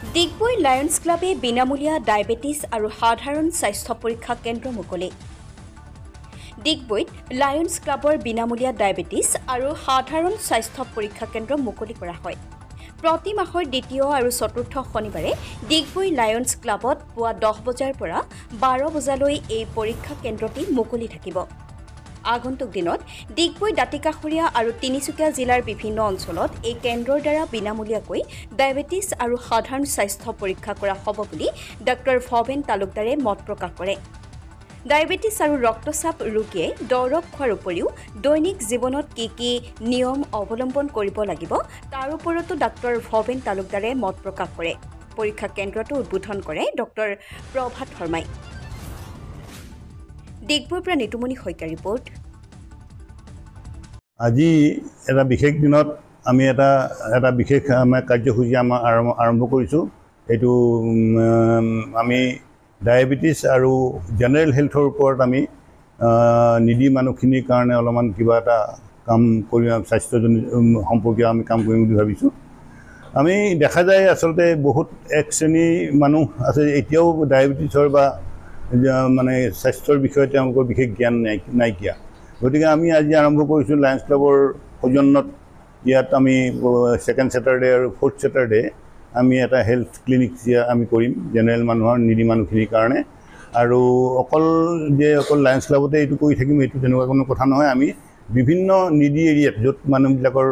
Digboi Lions ক্লাবে বিনামূলীয়া diabetes আৰু সাধাৰণ স্বাস্থ্য পৰীক্ষা কেন্দ্ৰ মুকলি। ডিগবৈত লায়ন্স ক্লাবৰ বিনামূলীয়া ডায়েবেটিছ আৰু সাধাৰণ স্বাস্থ্য পৰীক্ষা কেন্দ্ৰ মুকলি কৰা হয়। প্ৰতি মাহৰ দ্বিতীয় আৰু চতুৰ্থ শনিবাৰে ডিগবৈ লায়ন্স ক্লাবত পুৱা 10 বজাৰ পৰা 12 বজালৈ এই পৰীক্ষা কেন্দ্ৰটি মুকলি থাকিব। আগন্তুক দিনত ডিগবৈ দাঁতিকাষৰীয়া আৰু তিনিচুকীয়া জিলাৰ বিভিন্ন অঞ্চলত এই কেন্দ্ৰৰ দ্বাৰা বিনামূলীয়াকৈ ডায়েবেটিছ আৰু সাধাৰণ স্বাস্থ্য পৰীক্ষা কৰা হ'ব বুলি ডক্টৰ ভৱেন তালুকদাৰে মত প্ৰকাশ কৰে। ডায়েবেটিছ আৰু ৰক্তচাপ ৰোগীয়ে দৰৱ খোৱাৰ উপৰিও দৈনিক জীৱনত কি নিয়ম অৱলম্বন কৰিব লাগিব তাৰ ওপৰতো ডক্টৰ ভৱেন তালুকদাৰে মত প্ৰকাশ কৰে। পৰীক্ষা কেন্দ্ৰটো উদ্বোধন কৰে ডক্টৰ প্ৰভাত শৰ্মাই। ডিগবৈৰ পৰা নিতুমণি শইকীয়া ৰিপৰ্ট। আজি এটা বিশেষ দিনত আমি এটা বিশেষ আমাৰ কাৰ্যসূচী আৰম্ভ কৰিছোঁ। এইটো আমি ডায়েবেটিছ আৰু জেনেৰেল হেল্থৰ ওপৰত আমি নিডি মানুহখিনিৰ কাৰণে অলপমান কিবা এটা কাম কৰি স্বাস্থ্যজনিত সম্পৰ্কীয় আমি কাম কৰিম বুলি ভাবিছোঁ। আমি দেখা যায় আচলতে বহুত এক শ্ৰেণী মানুহ আছে এতিয়াও ডায়েবেটিছৰ বা মানে স্বাস্থ্যৰ বিষয়ে তেওঁলোকৰ বিশেষ জ্ঞান নাইকিয়া। গতিকে আমি আজি আৰম্ভ কৰিছোঁ লায়ন্স ক্লাবৰ সৌজন্যত। ইয়াত আমি ছেকেণ্ড ছেটাৰডে আৰু ফ'ৰ্থ ছেটাৰডে আমি এটা হেল্থ ক্লিনিক আমি কৰিম জেনেৰেল মানুহৰ নিডি মানুহখিনিৰ কাৰণে। আৰু অকল লায়ন্স ক্লাবতে এইটো কৰি থাকিম এইটো তেনেকুৱা কোনো কথা নহয়। আমি বিভিন্ন নিডি এৰিয়াত য'ত মানুহবিলাকৰ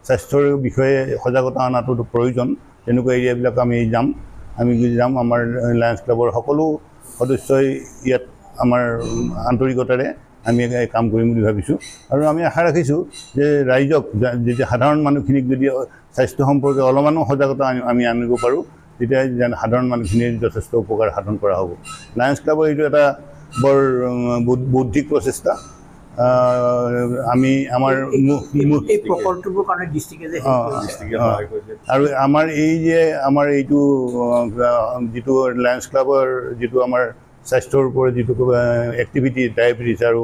স্বাস্থ্যৰ বিষয়ে সজাগতা অনাটো প্ৰয়োজন তেনেকুৱা এৰিয়াবিলাক আমি যাম। আমাৰ লায়ন্স ক্লাবৰ সকলো সদস্যই ইয়াত আমাৰ আন্তৰিকতাৰে আমি কাম কৰিম বুলি ভাবিছোঁ। আৰু আমি আশা ৰাখিছোঁ যে ৰাইজক যেতিয়া সাধাৰণ মানুহখিনিক যদি স্বাস্থ্য সম্পৰ্কে অলপমানো সজাগতা আমি আনিব পাৰোঁ তেতিয়া সাধাৰণ মানুহখিনিৰ যথেষ্ট উপকাৰ সাধন কৰা হ'ব। লায়ন্স ক্লাবৰ এইটো এটা বৰ বৌদ্ধিক প্ৰচেষ্টা। আমি আমাৰ প্ৰকল্পটোৰ কাৰণে আৰু আমাৰ এইটো যিটো লায়ন্স ক্লাবৰ যিটো আমাৰ স্বাস্থ্যৰ ওপৰত যিটো এক্টিভিটি ডায়েবেটিছ আৰু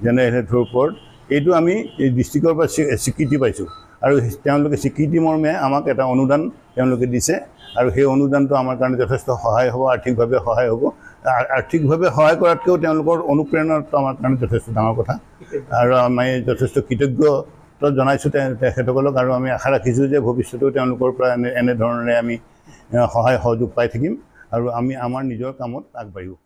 জেনেৰেল হেল্থৰ ওপৰত এইটো আমি ডিষ্ট্ৰিক্টৰ পৰা স্বীকৃতি পাইছোঁ। আৰু তেওঁলোকে স্বীকৃতি মৰ্মে আমাক এটা অনুদান তেওঁলোকে দিছে আৰু সেই অনুদানটো আমাৰ কাৰণে যথেষ্ট সহায় হ'ব, আৰ্থিকভাৱে সহায় হ'ব। আৰ্থিকভাৱে সহায় কৰাতকৈও তেওঁলোকৰ অনুপ্ৰেৰণাটো আমাৰ কাৰণে যথেষ্ট ডাঙৰ কথা। আৰু আমি যথেষ্ট কৃতজ্ঞতা জনাইছোঁ তেখেতসকলক। আৰু আমি আশা ৰাখিছোঁ যে ভৱিষ্যতেও তেওঁলোকৰ পৰা এনেধৰণে আমি সহায় সহযোগ পাই থাকিম আৰু আমি আমাৰ নিজৰ কামত আগবাঢ়িব পাৰিম।